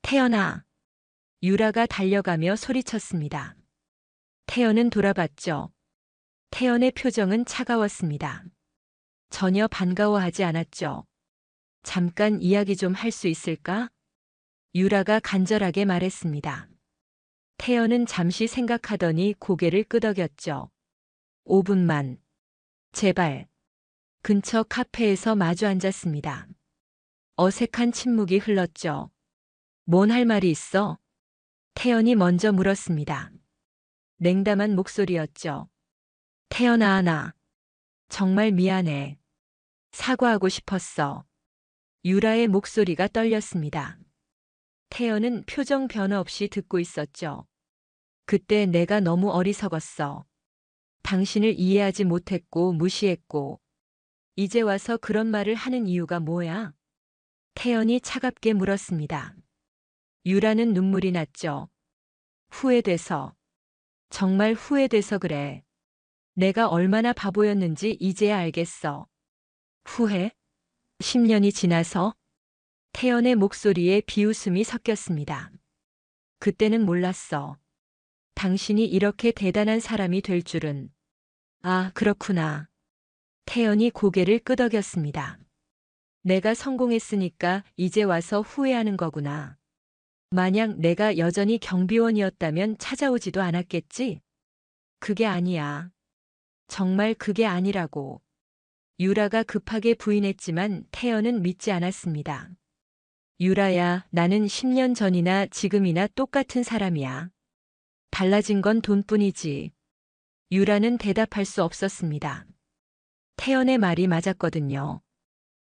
태연아! 유라가 달려가며 소리쳤습니다. 태연은 돌아봤죠. 태연의 표정은 차가웠습니다. 전혀 반가워하지 않았죠. 잠깐 이야기 좀 할 수 있을까? 유라가 간절하게 말했습니다. 태연은 잠시 생각하더니 고개를 끄덕였죠. 5분만. 제발. 근처 카페에서 마주 앉았습니다. 어색한 침묵이 흘렀죠. 뭔 할 말이 있어? 태연이 먼저 물었습니다. 냉담한 목소리였죠. 태연아, 나 정말 미안해. 사과하고 싶었어. 유라의 목소리가 떨렸습니다. 태연은 표정 변화 없이 듣고 있었죠. 그때 내가 너무 어리석었어. 당신을 이해하지 못했고 무시했고. 이제 와서 그런 말을 하는 이유가 뭐야? 태연이 차갑게 물었습니다. 유라는 눈물이 났죠. 후회돼서. 정말 후회돼서 그래. 내가 얼마나 바보였는지 이제야 알겠어. 후회? 10년이 지나서? 태연의 목소리에 비웃음이 섞였습니다. 그때는 몰랐어. 당신이 이렇게 대단한 사람이 될 줄은. 아, 그렇구나. 태연이 고개를 끄덕였습니다. 내가 성공했으니까 이제 와서 후회하는 거구나. 만약 내가 여전히 경비원이었다면 찾아오지도 않았겠지? 그게 아니야. 정말 그게 아니라고. 유라가 급하게 부인했지만 태연은 믿지 않았습니다. 유라야, 나는 10년 전이나 지금이나 똑같은 사람이야. 달라진 건 돈뿐이지. 유라는 대답할 수 없었습니다. 태연의 말이 맞았거든요.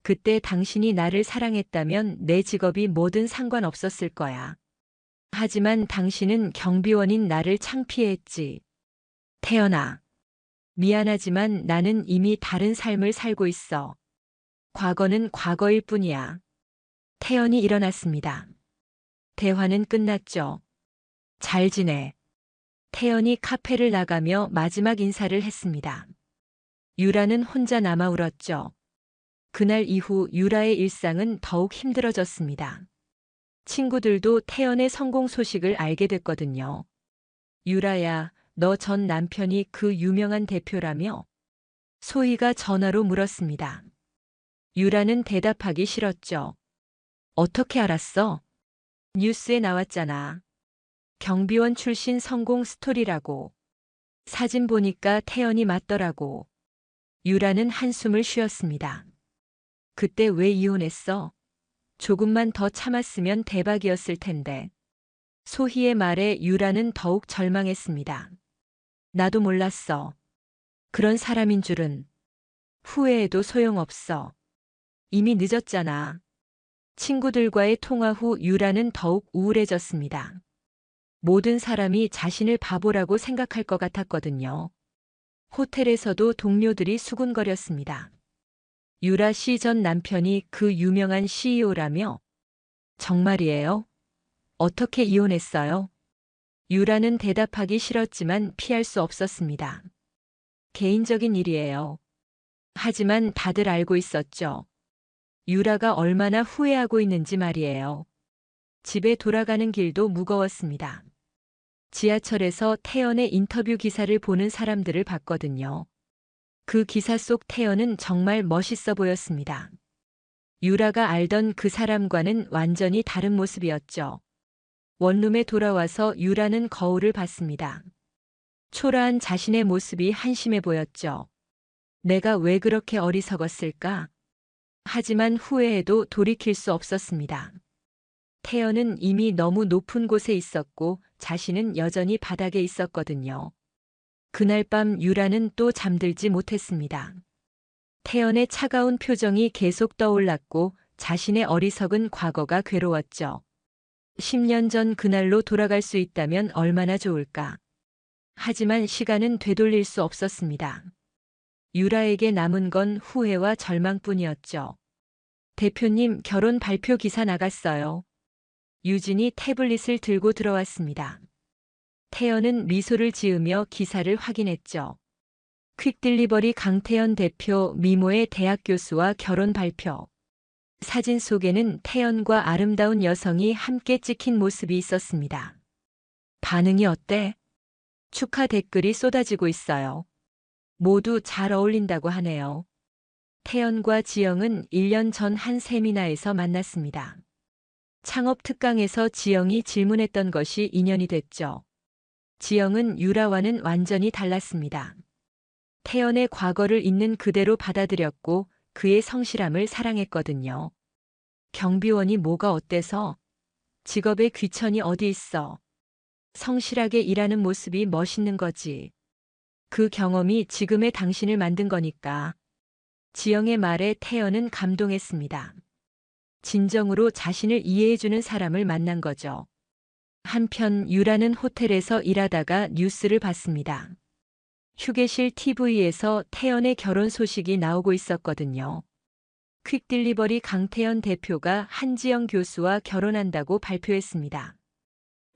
그때 당신이 나를 사랑했다면 내 직업이 뭐든 상관없었을 거야. 하지만 당신은 경비원인 나를 창피해했지. 태연아. 미안하지만 나는 이미 다른 삶을 살고 있어. 과거는 과거일 뿐이야. 태연이 일어났습니다. 대화는 끝났죠. 잘 지내. 태연이 카페를 나가며 마지막 인사를 했습니다. 유라는 혼자 남아 울었죠. 그날 이후 유라의 일상은 더욱 힘들어졌습니다. 친구들도 태연의 성공 소식을 알게 됐거든요. 유라야, 너 전 남편이 그 유명한 대표라며? 소희가 전화로 물었습니다. 유라는 대답하기 싫었죠. 어떻게 알았어? 뉴스에 나왔잖아. 경비원 출신 성공 스토리라고. 사진 보니까 태연이 맞더라고. 유라는 한숨을 쉬었습니다. 그때 왜 이혼했어? 조금만 더 참았으면 대박이었을 텐데. 소희의 말에 유라는 더욱 절망했습니다. 나도 몰랐어. 그런 사람인 줄은. 후회해도 소용없어. 이미 늦었잖아. 친구들과의 통화 후 유라는 더욱 우울해졌습니다. 모든 사람이 자신을 바보라고 생각할 것 같았거든요. 호텔에서도 동료들이 수군거렸습니다. 유라 씨 전 남편이 그 유명한 CEO라며? 정말이에요? 어떻게 이혼했어요? 유라는 대답하기 싫었지만 피할 수 없었습니다. 개인적인 일이에요. 하지만 다들 알고 있었죠. 유라가 얼마나 후회하고 있는지 말이에요. 집에 돌아가는 길도 무거웠습니다. 지하철에서 태연의 인터뷰 기사를 보는 사람들을 봤거든요. 그 기사 속 태연은 정말 멋있어 보였습니다. 유라가 알던 그 사람과는 완전히 다른 모습이었죠. 원룸에 돌아와서 유라는 거울을 봤습니다. 초라한 자신의 모습이 한심해 보였죠. 내가 왜 그렇게 어리석었을까? 하지만 후회해도 돌이킬 수 없었습니다. 태연은 이미 너무 높은 곳에 있었고 자신은 여전히 바닥에 있었거든요. 그날 밤 유라는 또 잠들지 못했습니다. 태연의 차가운 표정이 계속 떠올랐고 자신의 어리석은 과거가 괴로웠죠. 10년 전 그날로 돌아갈 수 있다면 얼마나 좋을까. 하지만 시간은 되돌릴 수 없었습니다. 유라에게 남은 건 후회와 절망뿐이었죠. 대표님, 결혼 발표 기사 나갔어요. 유진이 태블릿을 들고 들어왔습니다. 태연은 미소를 지으며 기사를 확인했죠. 퀵딜리버리 강태연 대표 미모의 대학 교수와 결혼 발표. 사진 속에는 태연과 아름다운 여성이 함께 찍힌 모습이 있었습니다. 반응이 어때? 축하 댓글이 쏟아지고 있어요. 모두 잘 어울린다고 하네요. 태연과 지영은 1년 전 한 세미나에서 만났습니다. 창업 특강에서 지영이 질문했던 것이 인연이 됐죠. 지영은 유라와는 완전히 달랐습니다. 태연의 과거를 있는 그대로 받아들였고 그의 성실함을 사랑했거든요. 경비원이 뭐가 어때서? 직업에 귀천이 어디 있어? 성실하게 일하는 모습이 멋있는 거지. 그 경험이 지금의 당신을 만든 거니까. 지영의 말에 태연은 감동했습니다. 진정으로 자신을 이해해주는 사람을 만난 거죠. 한편 유라는 호텔에서 일하다가 뉴스를 봤습니다. 휴게실 TV에서 태연의 결혼 소식이 나오고 있었거든요. 퀵딜리버리 강태연 대표가 한지영 교수와 결혼한다고 발표했습니다.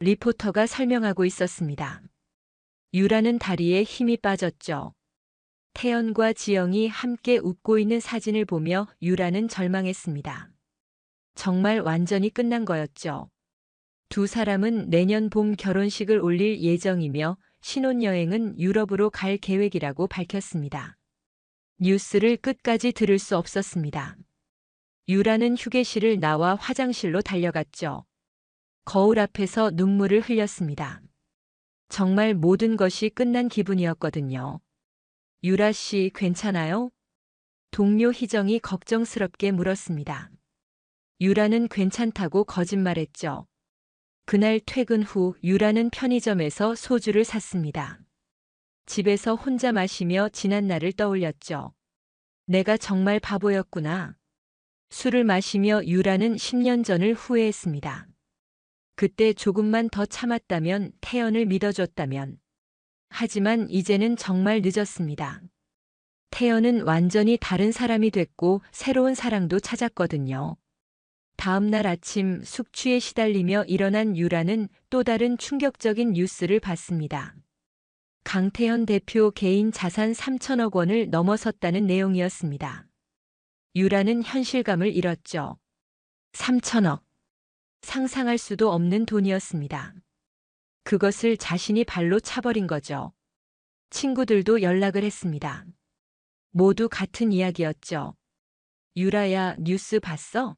리포터가 설명하고 있었습니다. 유라는 다리에 힘이 빠졌죠. 태연과 지영이 함께 웃고 있는 사진을 보며 유라는 절망했습니다. 정말 완전히 끝난 거였죠. 두 사람은 내년 봄 결혼식을 올릴 예정이며 신혼여행은 유럽으로 갈 계획이라고 밝혔습니다. 뉴스를 끝까지 들을 수 없었습니다. 유라는 휴게실을 나와 화장실로 달려갔죠. 거울 앞에서 눈물을 흘렸습니다. 정말 모든 것이 끝난 기분이었거든요. 유라 씨, 괜찮아요? 동료 희정이 걱정스럽게 물었습니다. 유라는 괜찮다고 거짓말했죠. 그날 퇴근 후 유라는 편의점에서 소주를 샀습니다. 집에서 혼자 마시며 지난 날을 떠올렸죠. 내가 정말 바보였구나. 술을 마시며 유라는 10년 전을 후회했습니다. 그때 조금만 더 참았다면 태연을 믿어줬다면. 하지만 이제는 정말 늦었습니다. 태연은 완전히 다른 사람이 됐고 새로운 사랑도 찾았거든요. 다음 날 아침 숙취에 시달리며 일어난 유라는 또 다른 충격적인 뉴스를 봤습니다. 강태현 대표 개인 자산 3천억 원을 넘어섰다는 내용이었습니다. 유라는 현실감을 잃었죠. 3천억. 상상할 수도 없는 돈이었습니다. 그것을 자신이 발로 차버린 거죠. 친구들도 연락을 했습니다. 모두 같은 이야기였죠. 유라야, 뉴스 봤어?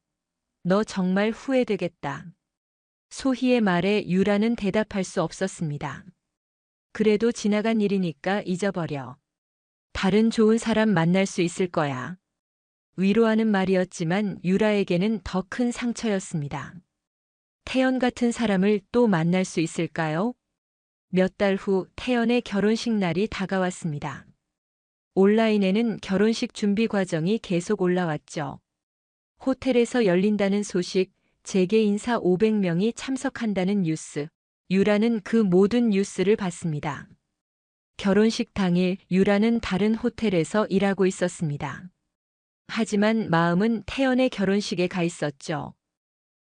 너 정말 후회되겠다. 소희의 말에 유라는 대답할 수 없었습니다. 그래도 지나간 일이니까 잊어버려. 다른 좋은 사람 만날 수 있을 거야. 위로하는 말이었지만 유라에게는 더 큰 상처였습니다. 태연 같은 사람을 또 만날 수 있을까요? 몇 달 후 태연의 결혼식 날이 다가왔습니다. 온라인에는 결혼식 준비 과정이 계속 올라왔죠. 호텔에서 열린다는 소식, 재계 인사 500명이 참석한다는 뉴스. 유라는 그 모든 뉴스를 봤습니다. 결혼식 당일 유라는 다른 호텔에서 일하고 있었습니다. 하지만 마음은 태연의 결혼식에 가 있었죠.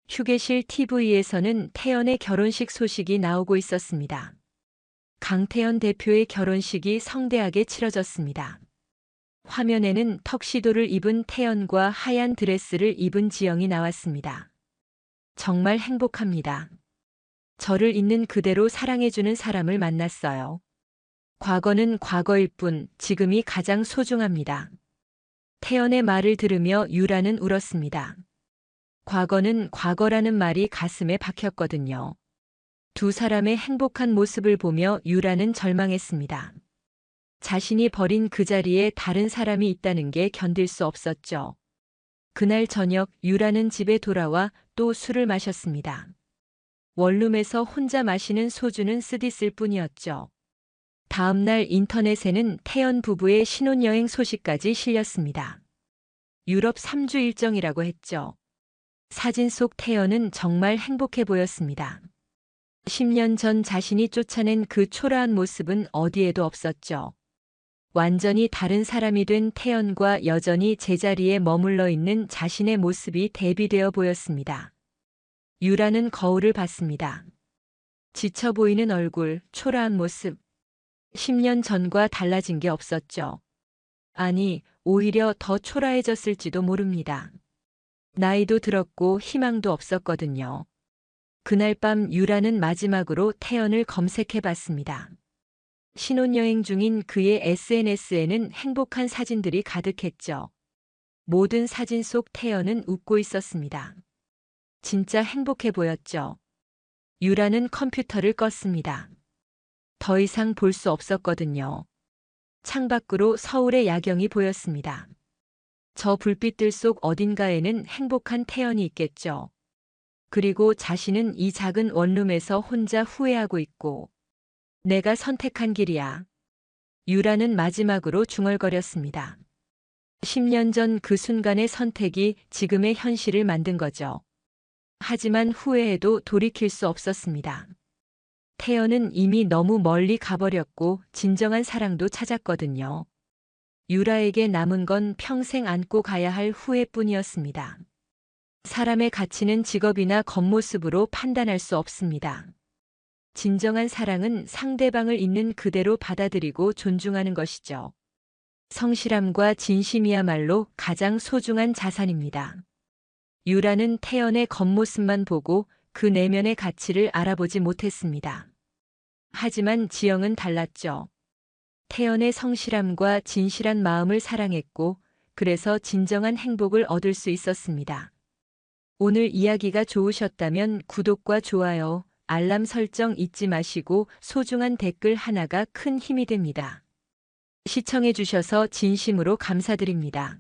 휴게실 TV에서는 태연의 결혼식 소식이 나오고 있었습니다. 강태현 대표의 결혼식이 성대하게 치러졌습니다. 화면에는 턱시도를 입은 태연과 하얀 드레스를 입은 지영이 나왔습니다. 정말 행복합니다. 저를 있는 그대로 사랑해주는 사람을 만났어요. 과거는 과거일 뿐 지금이 가장 소중합니다. 태연의 말을 들으며 유라는 울었습니다. 과거는 과거라는 말이 가슴에 박혔거든요. 두 사람의 행복한 모습을 보며 유라는 절망했습니다. 자신이 버린 그 자리에 다른 사람이 있다는 게 견딜 수 없었죠. 그날 저녁 유라는 집에 돌아와 또 술을 마셨습니다. 원룸에서 혼자 마시는 소주는 쓰디쓸 뿐이었죠. 다음 날 인터넷에는 태연 부부의 신혼여행 소식까지 실렸습니다. 유럽 3주 일정이라고 했죠. 사진 속 태연은 정말 행복해 보였습니다. 10년 전 자신이 쫓아낸 그 초라한 모습은 어디에도 없었죠. 완전히 다른 사람이 된 태연과 여전히 제자리에 머물러 있는 자신의 모습이 대비되어 보였습니다. 유라는 거울을 봤습니다. 지쳐 보이는 얼굴, 초라한 모습. 10년 전과 달라진 게 없었죠. 아니, 오히려 더 초라해졌을지도 모릅니다. 나이도 들었고 희망도 없었거든요. 그날 밤 유라는 마지막으로 태연을 검색해 봤습니다. 신혼여행 중인 그의 SNS에는 행복한 사진들이 가득했죠. 모든 사진 속 태연은 웃고 있었습니다. 진짜 행복해 보였죠. 유라는 컴퓨터를 껐습니다. 더 이상 볼 수 없었거든요. 창밖으로 서울의 야경이 보였습니다. 저 불빛들 속 어딘가에는 행복한 태연이 있겠죠. 그리고 자신은 이 작은 원룸에서 혼자 후회하고 있고, 내가 선택한 길이야. 유라는 마지막으로 중얼거렸습니다. 10년 전 그 순간의 선택이 지금의 현실을 만든 거죠. 하지만 후회해도 돌이킬 수 없었습니다. 태연은 이미 너무 멀리 가버렸고 진정한 사랑도 찾았거든요. 유라에게 남은 건 평생 안고 가야 할 후회뿐이었습니다. 사람의 가치는 직업이나 겉모습으로 판단할 수 없습니다. 진정한 사랑은 상대방을 있는 그대로 받아들이고 존중하는 것이죠. 성실함과 진심이야말로 가장 소중한 자산입니다. 유라는 태연의 겉모습만 보고 그 내면의 가치를 알아보지 못했습니다. 하지만 지영은 달랐죠. 태연의 성실함과 진실한 마음을 사랑했고, 그래서 진정한 행복을 얻을 수 있었습니다. 오늘 이야기가 좋으셨다면 구독과 좋아요, 알람 설정 잊지 마시고 소중한 댓글 하나가 큰 힘이 됩니다. 시청해주셔서 진심으로 감사드립니다.